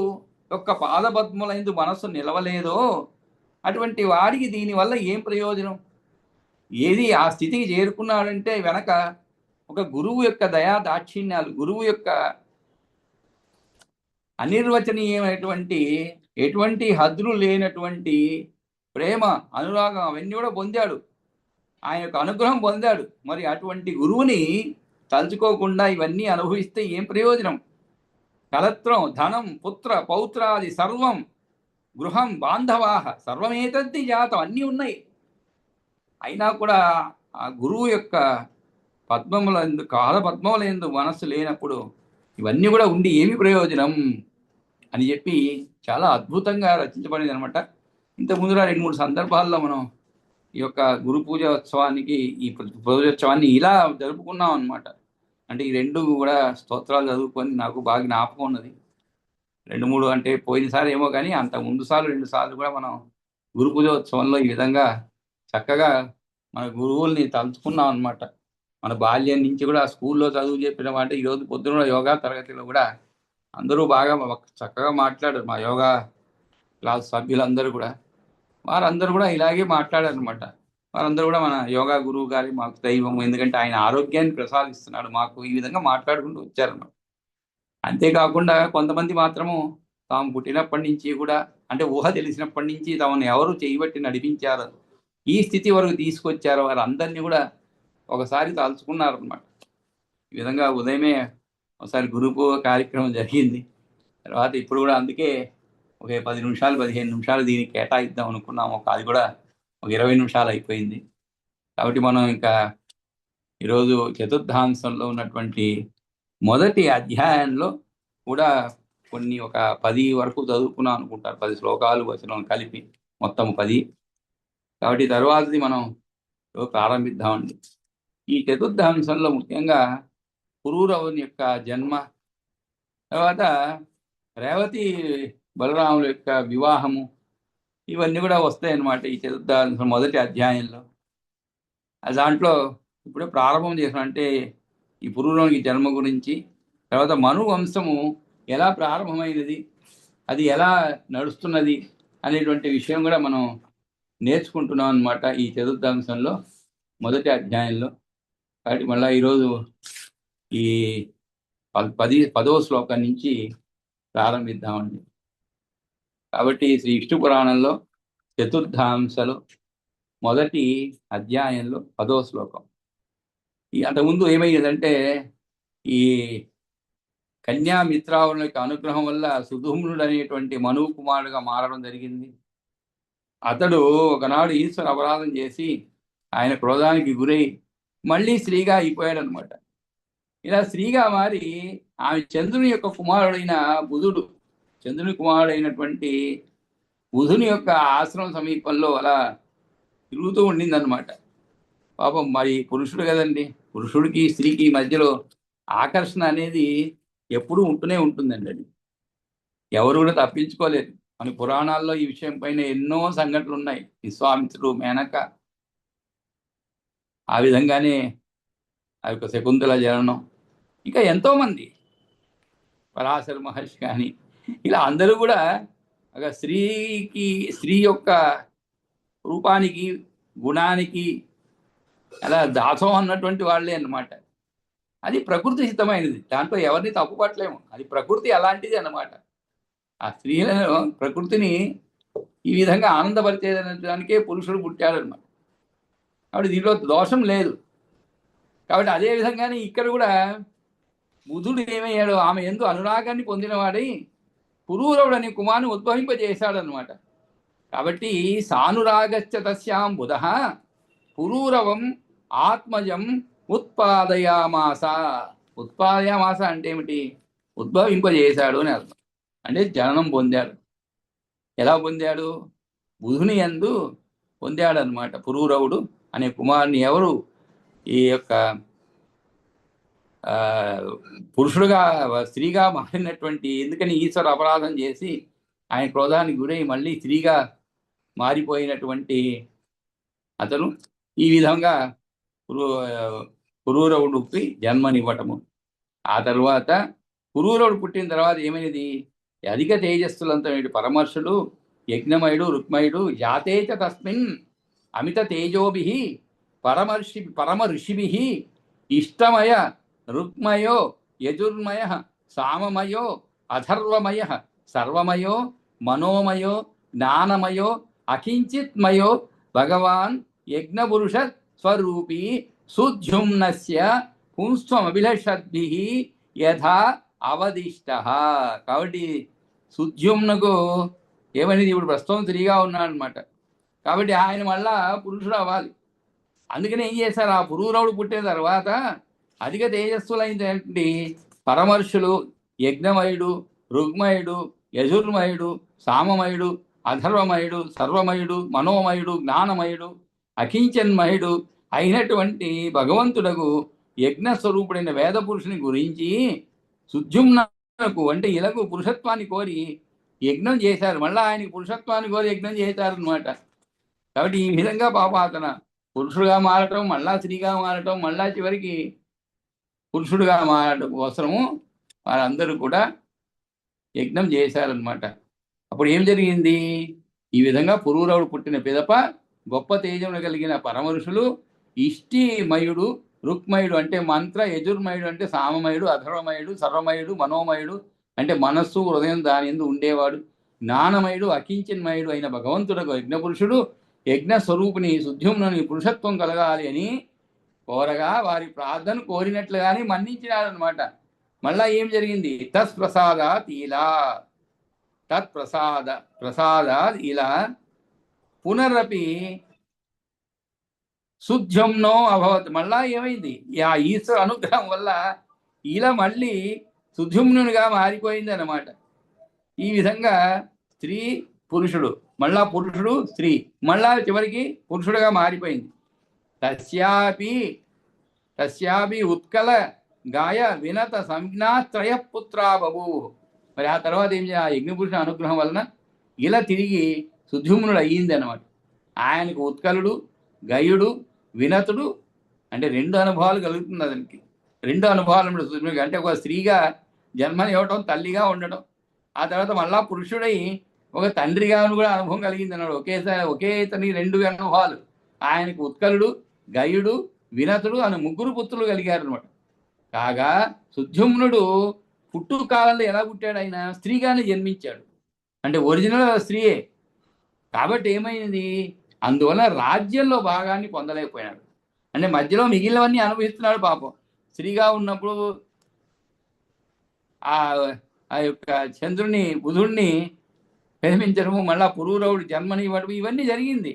యొక్క పాదపద్మలందు మనస్సు నిలవలేదో అటువంటి వాడికి దీనివల్ల ఏం ప్రయోజనం? ఏది ఆ స్థితికి చేరుకున్నాడంటే వెనక ఒక గురువు యొక్క దయా దాక్షిణ్యాలు, గురువు యొక్క అనిర్వచనీయమైనటువంటి ఎటువంటి హద్దులు లేనటువంటి ప్రేమ, అనురాగం అవన్నీ కూడా పొందాడు, ఆయన యొక్క అనుగ్రహం పొందాడు. మరి అటువంటి గురువుని తలుచుకోకుండా ఇవన్నీ అనుభవిస్తే ఏం ప్రయోజనం? కలత్రం, ధనం, పుత్ర పౌత్రాది సర్వం, గృహం, బాంధవాహ సర్వమేతద్ది జాతం, అన్నీ ఉన్నాయి. అయినా కూడా ఆ గురువు యొక్క పద్మములందు, కాల పద్మములందు మనస్సు లేనప్పుడు ఇవన్నీ కూడా ఉండి ఏమి ప్రయోజనం అని చెప్పి చాలా అద్భుతంగా రచించబడింది అనమాట. ఇంత ముందుగా 2-3 సందర్భాల్లో మనం ఈ యొక్క గురు పూజోత్సవానికి, ఈ పూజోత్సవాన్ని ఇలా జరుపుకున్నాం అనమాట. అంటే ఈ 2 కూడా స్తోత్రాలు చదువుకొని నాకు బాగా జ్ఞాపకం ఉన్నది. 2-3 అంటే పోయినసారి ఏమో కానీ అంత ముందు సార్లు 2 సార్లు కూడా మనం గురు పూజోత్సవంలో ఈ విధంగా చక్కగా మన గురువుల్ని తలుచుకున్నాం అనమాట. మన బాల్యం నుంచి కూడా స్కూల్లో చదువు చెప్పిన మాట ఈరోజు పొద్దున యోగా తరగతిలో కూడా అందరూ బాగా చక్కగా మాట్లాడారు. మా యోగా క్లాస్ సభ్యులందరూ కూడా, వారందరూ కూడా ఇలాగే మాట్లాడారు అనమాట. వారందరూ కూడా మన యోగా గురువు గారి మాకు దైవం, ఎందుకంటే ఆయన ఆరోగ్యాన్ని ప్రసాదిస్తున్నాడు మాకు, ఈ విధంగా మాట్లాడుకుంటూ వచ్చారన్నమాట. అంతేకాకుండా కొంతమంది మాత్రము తాము పుట్టినప్పటి నుంచి కూడా, అంటే ఊహ తెలిసినప్పటి నుంచి తమను ఎవరు చేయబట్టి నడిపించారు, ఈ స్థితి వరకు తీసుకొచ్చారో వారందరినీ కూడా ఒకసారి తలుచుకున్నారన్నమాట. ఈ విధంగా ఉదయమే ఒకసారి గురువు కార్యక్రమం జరిగింది. తర్వాత ఇప్పుడు కూడా అందుకే ఒక 10 నిమిషాలు 15 నిమిషాలు దీనికి కేటాయిద్దాం అనుకున్నాము. అది కూడా ఒక 20 నిమిషాలు అయిపోయింది. కాబట్టి మనం ఇంకా ఈరోజు చతుర్థాంశంలో ఉన్నటువంటి మొదటి అధ్యాయంలో కూడా కొన్ని ఒక 10 వరకు చదువుకున్నాం అనుకుంటారు. 10 శ్లోకాలు వచనం కలిపి మొత్తం 10. కాబట్టి తర్వాతది మనం ప్రారంభిద్దామండి. ఈ చతుర్థాంశంలో ముఖ్యంగా పురూరవుని యొక్క జన్మ, తర్వాత రేవతి బలరాముల యొక్క వివాహము, ఇవన్నీ కూడా వస్తాయి అన్నమాట ఈ చతుర్థాంశం మొదటి అధ్యాయంలో. దాంట్లో ఇప్పుడే ప్రారంభం చేసిన, అంటే ఈ పురూరవునికి జన్మ గురించి, తర్వాత మను వంశము ఎలా ప్రారంభమైనది, అది ఎలా నడుస్తున్నది అనేటువంటి విషయం కూడా మనం నేర్చుకుంటున్నాం అన్నమాట ఈ చతుర్థాంశంలో మొదటి అధ్యాయంలో. కాబట్టి మళ్ళీ ఈరోజు ఈ 10వ శ్లోకం నుంచి ప్రారంభిద్దామండి. కాబట్టి శ్రీ విష్ణు పురాణంలో చతుర్థాంశలు మొదటి అధ్యాయంలో 10వ శ్లోకం. ఈ అంతకుముందు ఏమయ్యేదంటే, ఈ కన్యామిత్రావుల యొక్క అనుగ్రహం వల్ల సుధుమ్నుడు అనేటువంటి మనువు కుమారుడుగా మారడం జరిగింది. అతడు ఒకనాడు ఈశ్వర అపరాధం చేసి ఆయన క్రోధానికి గురై మళ్ళీ స్త్రీగా అయిపోయాడనమాట. ఇలా స్త్రీగా మారి ఆమె చంద్రుని యొక్క కుమారుడైన బుధుడు, చంద్రుని కుమారుడైనటువంటి బుధుని యొక్క ఆశ్రమం సమీపంలో అలా తిరుగుతూ ఉండిందనమాట. పాపం మరి పురుషుడు కదండి, పురుషుడికి స్త్రీకి మధ్యలో ఆకర్షణ అనేది ఎప్పుడూ ఉంటూనే ఉంటుందండి. అది ఎవరు కూడా తప్పించుకోలేరు. మన పురాణాల్లో ఈ విషయం పైన ఎన్నో సంఘటనలు ఉన్నాయి. విశ్వామిత్రుడు, మేనక, ఆ విధంగానే ఆ యొక్క శకుంతల జననం, ఇంకా ఎంతోమంది, పరాశర మహర్షి కానీ, ఇలా అందరూ కూడా ఒక స్త్రీ యొక్క రూపానికి, గుణానికి అలా దాసం అన్నటువంటి వాళ్ళే అన్నమాట. అది ప్రకృతి సిద్ధమైనది, దాంట్లో ఎవరిని తప్పుపట్టలేము. అది ప్రకృతి అలాంటిది అన్నమాట. ఆ స్త్రీలను, ప్రకృతిని ఈ విధంగా ఆనందపరిచేదానికే పురుషుడు పుట్టాడనమాట. కాబట్టి దీనిలో దోషం లేదు. కాబట్టి అదే విధంగానే ఇక్కడ కూడా బుధుడు ఏమయ్యాడు, ఆమె యందు అనురాగాన్ని పొందినవాడై పురూరవుడు అనే కుమారుని ఉద్భవింపజేశాడనమాట. కాబట్టి సానురాగశ్చ తస్యాం బుధః పురూరవం ఆత్మజం ఉత్పాదయామాస. ఉత్పాదయామాస అంటే ఏమిటి? ఉద్భవింపజేశాడు అని అర్థం. అంటే జననం పొందాడు. ఎలా పొందాడు? బుధుని యందు పొందాడు అనమాట. పురూరవుడు అనే కుమారుని ఎవరు ఈ యొక్క పురుషుడుగా స్త్రీగా మారినటువంటి, ఎందుకని ఈశ్వర అపరాధం చేసి ఆయన క్రోధానికి గురై మళ్ళీ స్త్రీగా మారిపోయినటువంటి అతను ఈ విధంగా పురూరవుడికి జన్మనివ్వటము. ఆ తర్వాత పురూరవుడు పుట్టిన తర్వాత ఏమైనది? అధిక తేజస్సులంతా పరమర్షుడు, యజ్ఞమయుడు, రుక్మయుడు జాతేచ తస్మిన్ అమిత తేజోభి పరమ ఋషిభి ఇష్టమయ రుక్మయో యజుర్మయ సామమయో అథర్వమయ సర్వమయో మనోమయో జ్ఞానమయో అకించిత్మయో భగవాన్ యజ్ఞపురుష స్వరూపీ సుద్యుమ్నస్య పుంస్త్వమభిలషద్భి యథా అవదిష్ట. కాబట్టి సుద్యుమ్నకు ఏమనేది? ఇప్పుడు ప్రస్తుతం స్త్రీగా ఉన్నాడనమాట. కాబట్టి ఆయన మళ్ళా పురుషుడు అవ్వాలి. అందుకని ఏం చేశారు? ఆ పురూరవుడు పుట్టిన తర్వాత అధిక తేజస్సులైనటువంటి పరమర్షులు, యజ్ఞమయుడు, రుగ్మయుడు, యజుర్మయుడు, సామమయుడు, అధర్వమయుడు, సర్వమయుడు, మనోమయుడు, జ్ఞానమయుడు, అకించన్మయుడు అయినటువంటి భగవంతుడకు యజ్ఞస్వరూపుడైన వేద పురుషుని గురించి సుద్యుమ్నకు, అంటే ఇలాగూ పురుషత్వాన్ని కోరి యజ్ఞం చేశారు. మళ్ళీ ఆయనకి పురుషత్వాన్ని కోరి యజ్ఞం చేశారు అనమాట. కాబట్టి ఈ విధంగా పాప అతను పురుషుడుగా మారటం, మళ్ళా స్త్రీగా మారటం, మళ్ళా చివరికి పురుషుడుగా మారటం కోసము వారందరూ కూడా యజ్ఞం చేశారనమాట. అప్పుడు ఏం జరిగింది? ఈ విధంగా పురూరవుడు పుట్టిన పిదప గొప్ప తేజములు కలిగిన పరమరుషులు ఇష్టిమయుడు, రుక్మయుడు అంటే మంత్ర, యజుర్మయుడు అంటే సామమయుడు, అధర్వమయుడు, సర్వమయుడు, మనోమయుడు అంటే మనస్సు హృదయం దాని ఎందు ఉండేవాడు, జ్ఞానమయుడు, అకించన్మయుడు అయిన భగవంతుడకు యజ్ఞపురుషుడు యజ్ఞ స్వరూపిణి శుద్ధ్యుమ్నుని పురుషత్వం కలగాలి అని కోరగా వారి ప్రార్థన కోరినట్లుగానే మన్నించినారనమాట. మళ్ళా ఏం జరిగింది? తత్ప్రసాదాత్ ఇలా ప్రసాదాత్ ఇలా పునరపి శుద్ధ్యంనో అభవత్. మళ్ళా ఏమైంది? ఆ ఈశ్వర అనుగ్రహం వల్ల ఇలా మళ్ళీ శుద్ధ్యుమ్నునిగా మారిపోయింది అన్నమాట. ఈ విధంగా స్త్రీ పురుషుడు, మళ్ళా పురుషుడు స్త్రీ, మళ్ళా చివరికి పురుషుడుగా మారిపోయింది. తస్యాపి ఉత్కల గాయ వినత సంజ్ఞాత్రయ పుత్రా బభూ. మరి ఆ తర్వాత ఏం చేయాలి? ఆ యజ్ఞపురుషుని అనుగ్రహం వలన ఇలా తిరిగి సుద్యుమ్నుడు అయ్యింది అనమాట. ఆయనకు ఉత్కలుడు, గయుడు, వినతుడు అంటే రెండు అనుభవాలు కలుగుతుంది అతనికి. రెండు అనుభవాలు సుద్యుమ్నుడికి. అంటే ఒక స్త్రీగా జన్మనివ్వటం, తల్లిగా ఉండడం, ఆ తర్వాత మళ్ళా పురుషుడై ఒక తండ్రిగా కూడా అనుభవం కలిగింది అన్నాడు. ఒకే తని రెండు అనుభవాలు. ఆయనకు ఉత్కలుడు, గయుడు, వినతుడు అని ముగ్గురు పుత్రులు కలిగారు అనమాట. కాగా సుద్యుమ్నుడు పుట్టు కాలంలో ఎలా పుట్టాడు? ఆయన స్త్రీగానే జన్మించాడు, అంటే ఒరిజినల్ స్త్రీయే. కాబట్టి ఏమైంది? అందువల్ల రాజ్యంలో భాగాన్ని పొందలేకపోయినాడు. అంటే మధ్యలో మిగిలినవన్నీ అనుభవిస్తున్నాడు పాపం. స్త్రీగా ఉన్నప్పుడు ఆ యొక్క చంద్రుని, బుధుడిని ప్రేమించడము, మళ్ళా పురూరవుడు జన్మనివ్వడం, ఇవన్నీ జరిగింది.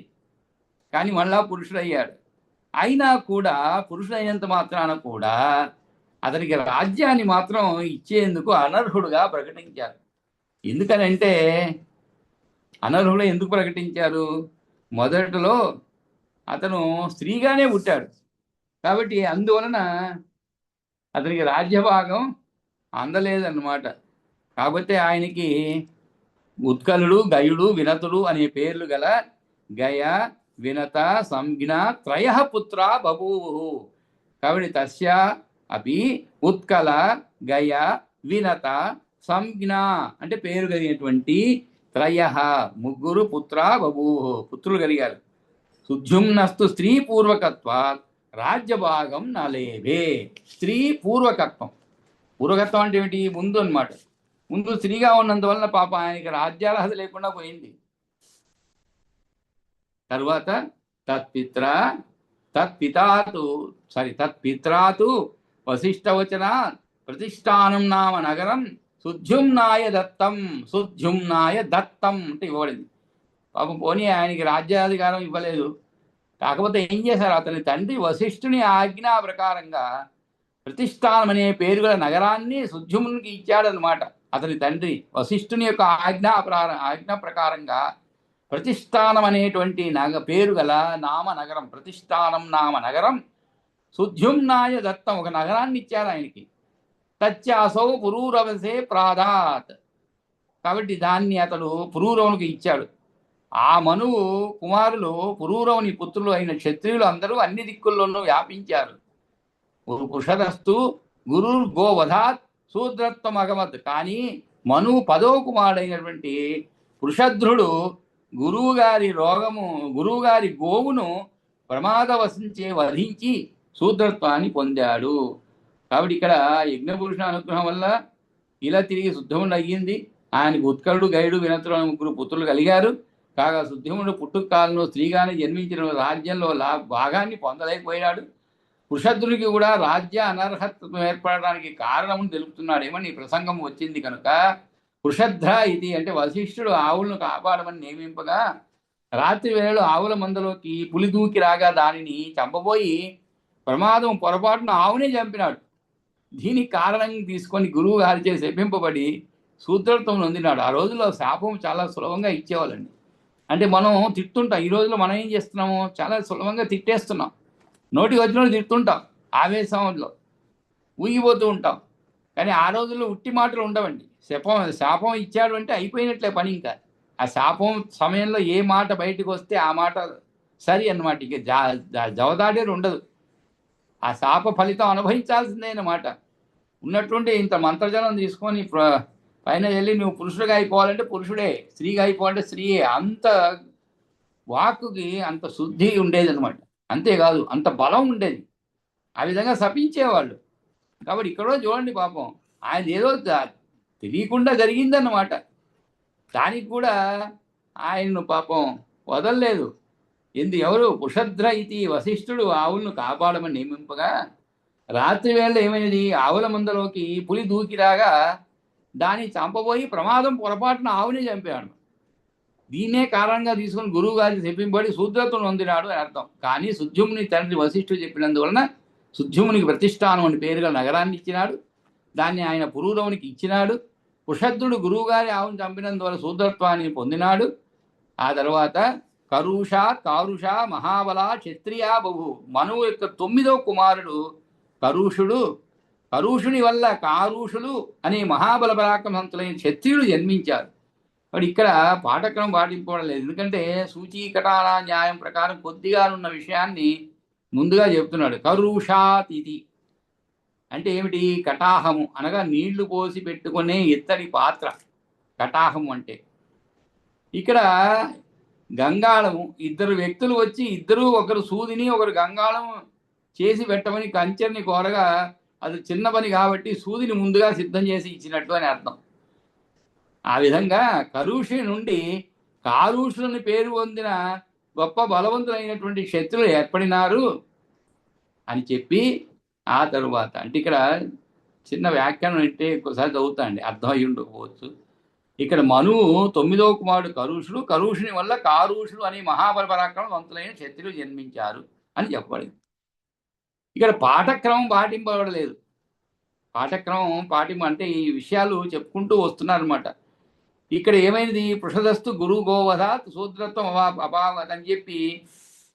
కానీ మళ్ళా పురుషుడయ్యాడు. అయినా కూడా పురుషుడైనంత మాత్రాన కూడా అతనికి రాజ్యాన్ని మాత్రం ఇచ్చేందుకు అనర్హుడుగా ప్రకటించారు. ఎందుకనంటే అనర్హుడు ఎందుకు ప్రకటించారు? మొదట్లో అతను స్త్రీగానే పుట్టాడు కాబట్టి అందువలన అతనికి రాజ్యభాగం అందలేదన్నమాట. కాబట్టి ఆయనకి ఉత్కలుడు, గయుడు, వినతుడు అనే పేర్లు గల గయ, వినత, సంజ్ఞ త్రయ పుత్ర బభూవు. కాబట్టి తస్య అపి ఉత్కల, గయ, వినత, సంజ్ఞ అంటే పేరు కలిగినటువంటి త్రయ ముగ్గురు పుత్ర బభూవు పుత్రులు కలిగారు. సుద్యుమ్నస్తు స్త్రీ పూర్వకత్వాత్ రాజ్యభాగం నలేవే. స్త్రీ పూర్వకత్వం. పూర్వకత్వం అంటే ఏమిటి? ముందు అన్నమాట. ముందు స్త్రీగా ఉన్నందువలన పాప ఆయనకి రాజ్యార్హత లేకుండా పోయింది. తరువాత తత్పిత్రాతు వశిష్ఠవచన ప్రతిష్టానం నామ నగరం సుద్యుమ్నాయ దత్తం. సుద్యుమ్నాయ దత్తం అంటే ఇవ్వబడింది. పాపం పోనీ ఆయనకి రాజ్యాధికారం ఇవ్వలేదు. కాకపోతే ఏం చేశారు? అతని తండ్రి వశిష్ఠుని ఆజ్ఞా ప్రకారంగా ప్రతిష్టానం అనే పేరు గల నగరాన్ని సుద్యుమ్నునికి ఇచ్చాడనమాట. అతని తండ్రి వశిష్ఠుని యొక్క ఆజ్ఞా ప్రకారంగా ప్రతిష్టానం అనేటువంటి పేరు గల నామ నగరం, ప్రతిష్టానం నామ నగరం సుద్యుమ్నాయ దత్తం, ఒక నగరాన్ని ఇచ్చారు ఆయనకి. తచ్చాసౌ పురూరవసే ప్రాదాత్. కాబట్టి దాన్ని అతడు పురూరవునికి ఇచ్చాడు. ఆ మనువు కుమారులు పురూరవుని పుత్రులు అయిన క్షత్రియులు అందరూ అన్ని దిక్కుల్లోనూ వ్యాపించారు. కుషదస్తు గురు గోవధాత్ శూద్రత్వం అగమత్. కానీ మనువు 10వ కుమారుడైనటువంటి వృషధ్రుడు గురువుగారి గోవును ప్రమాదవశంచే వధించి శూద్రత్వాన్ని పొందాడు. కాబట్టి ఇక్కడ యజ్ఞపురుషుని అనుగ్రహం వల్ల ఇలా తిరిగి శుద్ధముడు అయ్యింది. ఆయనకు ఉత్కలుడు, గయుడు, వినతుడు అని ముగ్గురు పుత్రులు కలిగారు. కాగా శుద్ధముడు పుట్టుక కాలంలో స్త్రీగానే జన్మించిన రాజ్యంలో భాగాన్ని పొందలేకపోయాడు. వృషధ్రునికి కూడా రాజ్య అనర్హత ఏర్పడడానికి కారణం తెలుపుతున్నాడు. ఏమని ప్రసంగం వచ్చింది కనుక వృషధ్ర ఇది అంటే వశిష్ఠుడు ఆవులను కాపాడమని నియమింపగా రాత్రి వేళలో ఆవుల మందలోకి పులి దూకి రాగా దానిని చంపబోయి ప్రమాదం పొరపాటున ఆవునే చంపినాడు. దీనికి కారణం తీసుకొని గురువు గారిచే శపింపబడి శూద్రత్వం నొందినాడు. ఆ రోజుల్లో శాపం చాలా సులభంగా ఇచ్చేవాళ్ళండి. అంటే మనం తిట్టుంటాం. ఈ రోజుల్లో మనం ఏం చేస్తున్నాము? చాలా సులభంగా తిట్టేస్తున్నాం. నోటికి వచ్చినోడు తిడుతుంటాం, ఆవేశంలో ఊగిపోతూ ఉంటాం. కానీ ఆ రోజుల్లో ఉట్టి మాటలు ఉండవండి. శాపం ఇచ్చాడు అంటే అయిపోయినట్లే పని. ఇంకా ఆ శాపం సమయంలో ఏ మాట బయటకు వస్తే ఆ మాట సరి అన్నమాట. ఇక జవదాడేరు ఉండదు. ఆ శాప ఫలితం అనుభవించాల్సిందే అన్నమాట. ఉన్నట్టుండి ఇంత మంత్రజలం తీసుకొని పైన వెళ్ళి నువ్వు పురుషుడిగా అయిపోవాలంటే పురుషుడే, స్త్రీగా అయిపోవాలంటే స్త్రీయే. అంత వాక్కుకి అంత శుద్ధి ఉండేది అనమాట. అంతేకాదు అంత బలం ఉండేది. ఆ విధంగా శపించేవాళ్ళు. కాబట్టి ఇక్కడ చూడండి పాపం ఆయన ఏదో తెలియకుండా జరిగిందన్నమాట. దానికి కూడా ఆయన్ను పాపం వదలలేదు. ఎవరు కుషధ్ర ఇది వశిష్ఠుడు ఆవులను కాపాడమని నియమింపగా రాత్రి వేళ ఏమైనది, ఆవుల మందలోకి పులి దూకిరాగా దాన్ని చంపబోయి ప్రమాదం పొరపాటున ఆవుని చంపాడు. దీన్నే కారణంగా తీసుకుని గురువు గారికి చెప్పింపబడి శూద్రత్వం పొందినాడు అని అర్థం. కానీ సుద్యుముని తండ్రి వశిష్ఠుడు చెప్పినందువలన సుద్యుమునికి ప్రతిష్టానం అని పేరుగా నగరాన్ని ఇచ్చినాడు. దాన్ని ఆయన పురూరవునికి ఇచ్చినాడు. కుషధ్రుడు గురువుగారి ఆవును చంపినందువల్ల శూద్రత్వాన్ని పొందినాడు. ఆ తర్వాత కరుష, కారుష, మహాబల, క్షత్రియ బహు మనువు యొక్క 9వ కుమారుడు కరుషుడు. కరుషుని వల్ల కారుషులు అనే మహాబల పరాక్రమవంతులైన క్షత్రియుడు జన్మించారు. మరి ఇక్కడ పాఠక్రమం పాటింపడం లేదు. ఎందుకంటే సూచీకటాల న్యాయం ప్రకారం కొద్దిగా ఉన్న విషయాన్ని ముందుగా చెప్తున్నాడు. కరుషాత్ ఇది అంటే ఏమిటి? కటాహము అనగా నీళ్లు పోసి పెట్టుకునే ఇత్తడి పాత్ర కటాహము అంటే. ఇక్కడ గంగాళము, ఇద్దరు వ్యక్తులు వచ్చి ఇద్దరు ఒకరు సూదిని ఒకరు గంగాళము చేసి పెట్టమని కంచెని కోరగా అది చిన్న పని కాబట్టి సూదిని ముందుగా సిద్ధం చేసి ఇచ్చినట్టు అని అర్థం. ఆ విధంగా కరుషి నుండి కారుషులని పేరు పొందిన గొప్ప బలవంతులైనటువంటి క్షత్రులు ఏర్పడినారు అని చెప్పి ఆ తరువాత అంటే ఇక్కడ చిన్న వ్యాఖ్యానం అంటే ఇంకోసారి చదువుతా అండి, అర్థం అయ్యి ఉండకపోవచ్చు. ఇక్కడ మనువు 9వ కుమారుడు కరుషుడు, కరుషుని వల్ల కారుషుడు అనే మహాబల పరాక్రమవంతులైన క్షత్రులు జన్మించారు అని చెప్పబడింది. ఇక్కడ పాఠక్రమం పాటింపబడలేదు. పాఠక్రమం అంటే ఈ విషయాలు చెప్పుకుంటూ వస్తున్నారన్నమాట. ఇక్కడ ఏమైంది? పృషదస్తు గురు గోవధాత్ శూద్రత్వం అభావత్ అని చెప్పి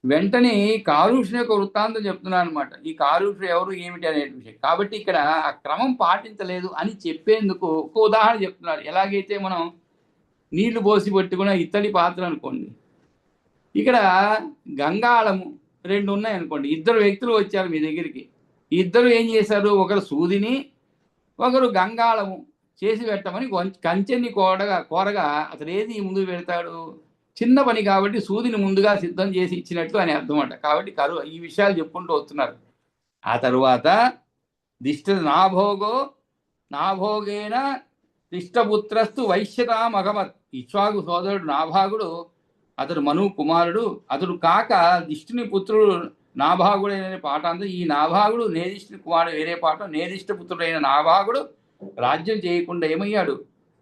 వెంటనే కారుషుని యొక్క వృత్తాంతం చెప్తున్నాను అనమాట. ఈ కారుషుడు ఎవరు ఏమిటి అనే విషయం. కాబట్టి ఇక్కడ ఆ క్రమం పాటించలేదు అని చెప్పేందుకు ఒక ఉదాహరణ చెప్తున్నారు. ఎలాగైతే మనం నీళ్లు పోసి పెట్టుకున్న ఇత్తడి పాత్ర అనుకోండి, ఇక్కడ గంగాళము 2 ఉన్నాయి అనుకోండి. ఇద్దరు వ్యక్తులు వచ్చారు మీ దగ్గరికి. ఇద్దరు ఏం చేశారు? ఒకరు సూదిని ఒకరు గంగాళము చేసి పెట్టమని కంచెని కోరగా అతను ఏది ముందుకు పెడతాడు? చిన్న పని కాబట్టి సూదిని ముందుగా సిద్ధం చేసి ఇచ్చినట్టు అని అర్థం అంట. కాబట్టి ఈ విషయాలు చెప్పుకుంటూ వస్తున్నారు. ఆ తరువాత నాభోగేన దిష్టపుత్రస్తు వైశ్యతాం అగమత్. ఇక్ష్వాకు సోదరుడు నాభాగుడు, అతడు మనువు కుమారుడు. అతడు కాక దిష్టుని పుత్రుడు నాభాగుడైన పాఠాంతం. ఈ నాభాగుడు నేదిష్టుని కుమారుడు వేరే పాఠం. నేదిష్ట పుత్రుడైన నాభాగుడు రాజ్యం చేయకుండా ఏమయ్యాడు?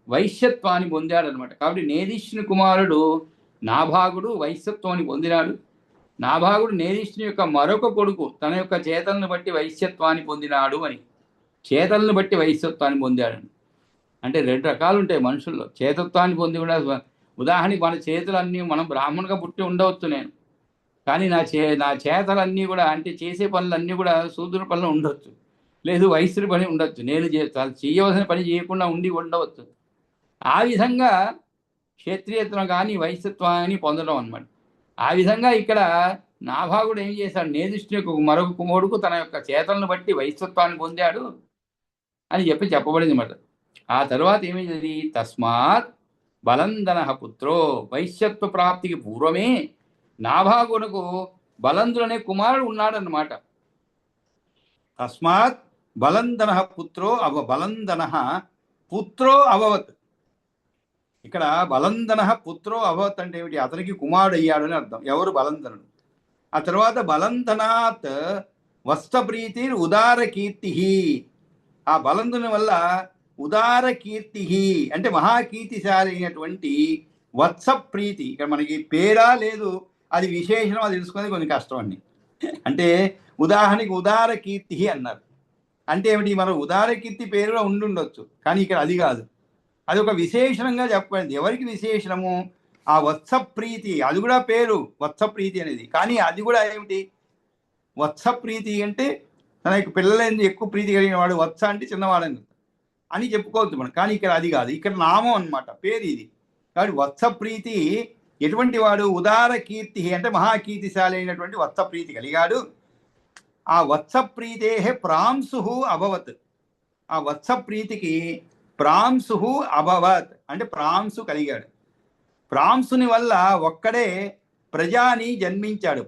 వైశ్యత్వాన్ని పొందాడు అనమాట. కాబట్టి నేదిష్టుని కుమారుడు నాభాగుడు వైశ్యత్వాన్ని పొందినాడు. నాభాగుడు నేదిష్టుని యొక్క మరొక కొడుకు తన యొక్క చేతలను బట్టి వైశ్యత్వాన్ని పొందినాడు అని. చేతలను బట్టి వైశ్యత్వాన్ని పొందాడు అంటే 2 రకాలు ఉంటాయి మనుషుల్లో. చేతత్వాన్ని పొంది కూడా, ఉదాహరణకి మన చేతులన్నీ, మనం బ్రాహ్మణుగా పుట్టి ఉండవచ్చు నేను, కానీ నా చేతలన్నీ కూడా అంటే చేసే పనులన్నీ కూడా శూద్ర పనులు ఉండొచ్చు, లేదు వైశ్యుడి పని ఉండొచ్చు. నేను చేయవలసిన పని చేయకుండా ఉండవచ్చు. ఆ విధంగా క్షత్రియత్వం కానీ వైశ్యత్వాన్ని పొందడం అనమాట. ఆ విధంగా ఇక్కడ నాభాగుడు ఏం చేశాడు? నేదిష్టి యొక్క మరొక కుమారుడుకు తన యొక్క చేతలను బట్టి వైశ్యత్వాన్ని పొందాడు అని చెప్పబడింది అన్నమాట. ఆ తర్వాత ఏమైంది? తస్మాత్ బలందన పుత్రో, వైశ్యత్వ ప్రాప్తికి పూర్వమే నాభాగునకు బలందుడు అనే కుమారుడు ఉన్నాడన్నమాట. తస్మాత్ బలందన పుత్రో అభవత్. ఇక్కడ బలందన పుత్రో అభవత్ అంటే ఏమిటి? అతనికి కుమారుడు అయ్యాడు అని అర్థం. ఎవరు? బలందనుడు. ఆ తర్వాత బలంధనాత్ వత్సప్రీతి ఉదార కీర్తి. ఆ బలందుని వల్ల ఉదార కీర్తి అంటే మహాకీర్తిశాలి అయినటువంటి వత్సప్రీతి. ఇక్కడ మనకి పేరా లేదు, అది విశేషణం, అది తెలుసుకునేది కొంచెం కష్టం అండి. అంటే ఉదాహరణకి ఉదార కీర్తి అన్నారు అంటే ఏమిటి? మనం ఉదార కీర్తి పేరులో ఉండుండొచ్చు, కానీ ఇక్కడ అది కాదు. అది ఒక విశేషణంగా చెప్పండి. ఎవరికి విశేషణము? ఆ వత్సప్రీతి. అది కూడా పేరు వత్సప్రీతి అనేది, కానీ అది కూడా ఏమిటి? వత్సప్రీతి అంటే తన యొక్క పిల్లలని ఎక్కువ ప్రీతి కలిగిన వాడు. వత్స అంటే చిన్నవాడని అని చెప్పుకోవచ్చు మనం, కానీ ఇక్కడ అది కాదు. ఇక్కడ నామం అనమాట, పేరు ఇది. కాబట్టి వత్సప్రీతి ఎటువంటి వాడు? ఉదార కీర్తి అంటే మహాకీర్తిశాలి అయినటువంటి వత్సప్రీతి కలిగాడు. ఆ వత్సప్రీతే ప్రాంశు అభవత్. ఆ వత్సప్రీతికి ప్రాంసు అభవత్ అంటే ప్రాంసు కలిగాడు. ప్రాంసుని వల్ల ఒక్కడే ప్రజాని జన్మించాడు.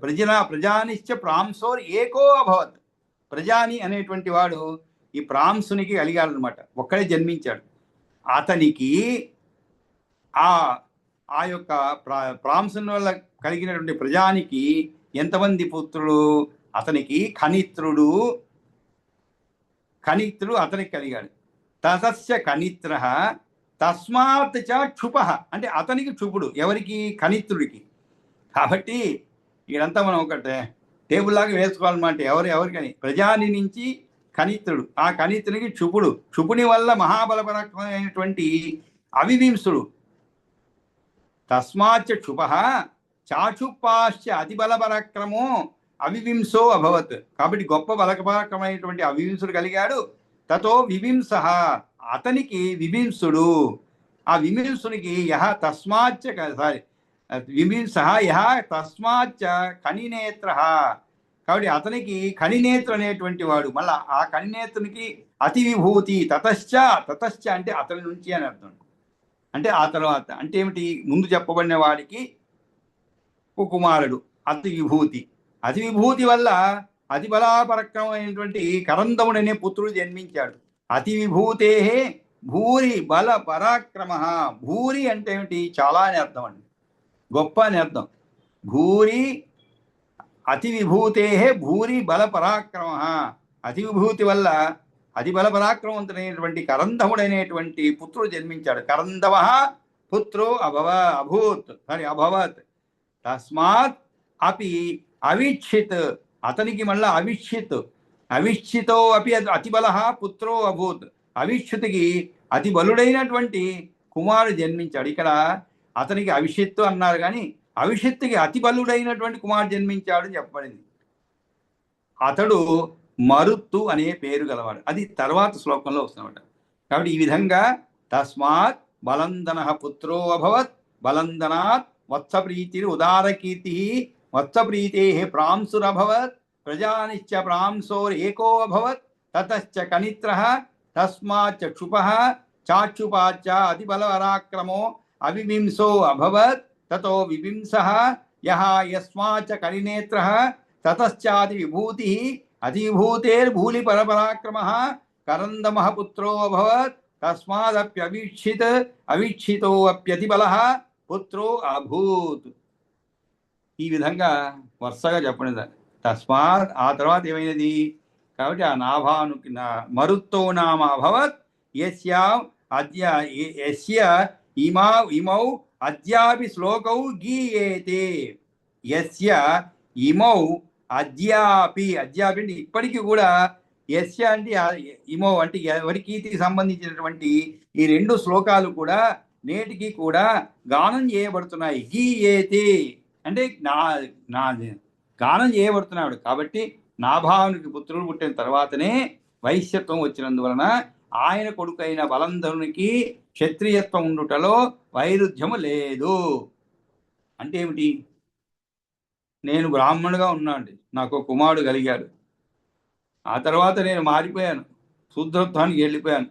ప్రజానిశ్చ ప్రాంసోర్ ఏకో అభవత్. ప్రజాని అనేటువంటి వాడు ఈ ప్రాంసునికి కలిగాడు అనమాట, ఒక్కడే జన్మించాడు. అతనికి ఆ యొక్క ప్రాంసుని వల్ల కలిగినటువంటి ప్రజానికి ఎంతమంది పుత్రులు? అతనికి కనిత్రుడు అతనికి కలిగాడు. తతస్య కనిత్ర తస్మాత్ చ క్షుప అంటే అతనికి క్షుపుడు. ఎవరికి? కనిత్రుడికి. కాబట్టి ఇదంతా మనం ఒకటే టేబుల్ లాగా వేసుకోవాలన్నమాట. ఎవరికని ప్రజాని నుంచి కనిత్రుడు, ఆ కనిత్రునికి క్షుపుడు, క్షుపుని వల్ల మహాబలపరాక్రమైనటువంటి అవివింసుడు. తస్మాచ్చ క్షుప చాక్షుపాశ్చ అతిబలపరాక్రమో అవివింసో అభవత్. కాబట్టి గొప్ప బలపరాక్రమైనటువంటి అవివింసుడు కలిగాడు. తతో వివింస అతనికి వివింసుడు. ఆ వివింసునికి వివింస తస్మాచ్చ కనినేత్ర. కాబట్టి అతనికి కనినేత్ర అనేటువంటి వాడు. మళ్ళా ఆ కనినేత్రునికి అతి విభూతి. తతశ్చ అంటే అతని నుంచి అని అర్థం. అంటే ఆ తర్వాత అంటే ఏమిటి? ముందు చెప్పబడిన వాడికి కుమారుడు అతి విభూతి. అతి విభూతి వల్ల అతి బలాపరక్రమైనటువంటి కరందముడనే పుత్రుడు జన్మించాడు. అతి విభూతే భూరి బల పరాక్రమ. భూరి అంటే ఏమిటి? చాలా అని అర్థం అండి, గొప్ప అని అర్థం. భూరి అతి విభూతే భూరి బల పరాక్రమ. అతి విభూతి వల్ల అతి బల పరాక్రమవంతుడైనటువంటి కరందముడైనటువంటి పుత్రుడు జన్మించాడు. కరందవ పుత్రో అభవత్. తస్మాత్ అపి అవిక్షిత్ అతనికి మళ్ళా అవిక్షితో అపి అతిబల పుత్రో అభూత్. అవిక్షితికి అతి బలుడైనటువంటి కుమారుడు జన్మించాడు. ఇక్కడ అతనికి అవిషిత్తు అన్నారు, కానీ అవిషిత్తుకి అతి బలుడైనటువంటి కుమారుడు జన్మించాడు అని చెప్పబడింది. అతడు మరుత్తు అనే పేరు గలవాడు. అది తర్వాత శ్లోకంలో వస్తున్నమాట. కాబట్టి ఈ విధంగా తస్మాత్ బలందన పుత్రో అభవత్. బలందనాత్ వత్సప్రీతి ఉదారకీర్తి. వత్సప్రీతే ప్రాంసురభవత్. ప్రజానిశ్చ ప్రాంసోర్ ఏకో అభవత్. తతశ్చ కనిత్ర తస్మాచ్చ క్షుప చాక్షుపాచ్చ అతిబలపరాక్రమో అవివింసో అభవత్. తతో వివింస యస్మాచ్చ కనినేత్ర తతశ్చాతి విభూతి. అతివిభూతేర్భూలి పరపరాక్రమ కరందమ పుత్రో అభవత్. అవిక్షితో అప్యతిబల పుత్రో అభూత్. ఈ విధంగా వరుసగా చెప్పండి. తస్మాత్ ఆ తర్వాత ఏమైనది? కాబట్టి ఆ నాభానుకి మరుత్తో నామ అభవత్. ఇమౌ అద్యాపి శ్లోకౌ గీయేతే. యస్య ఇమౌ అద్యాపి అంటే ఇప్పటికీ కూడా యస్య అంటే ఇమౌ అంటే ఎవరికి సంబంధించినటువంటి ఈ రెండు శ్లోకాలు కూడా నేటికి కూడా గానం చేయబడుతున్నాయి. గీయేతే అంటే గానం చేయబడుతున్నాడు. కాబట్టి నాభావునికి పుత్రుడు పుట్టిన తర్వాతనే వైశ్యత్వం వచ్చినందువలన ఆయన కొడుకైన బలంధరునికి క్షత్రియత్వం ఉండుటలో వైరుధ్యము లేదు. అంటే ఏమిటి? నేను బ్రాహ్మణుగా ఉన్నాండి, నాకు కుమారుడు కలిగాడు. ఆ తర్వాత నేను మారిపోయాను, శూద్రత్వానికి వెళ్ళిపోయాను.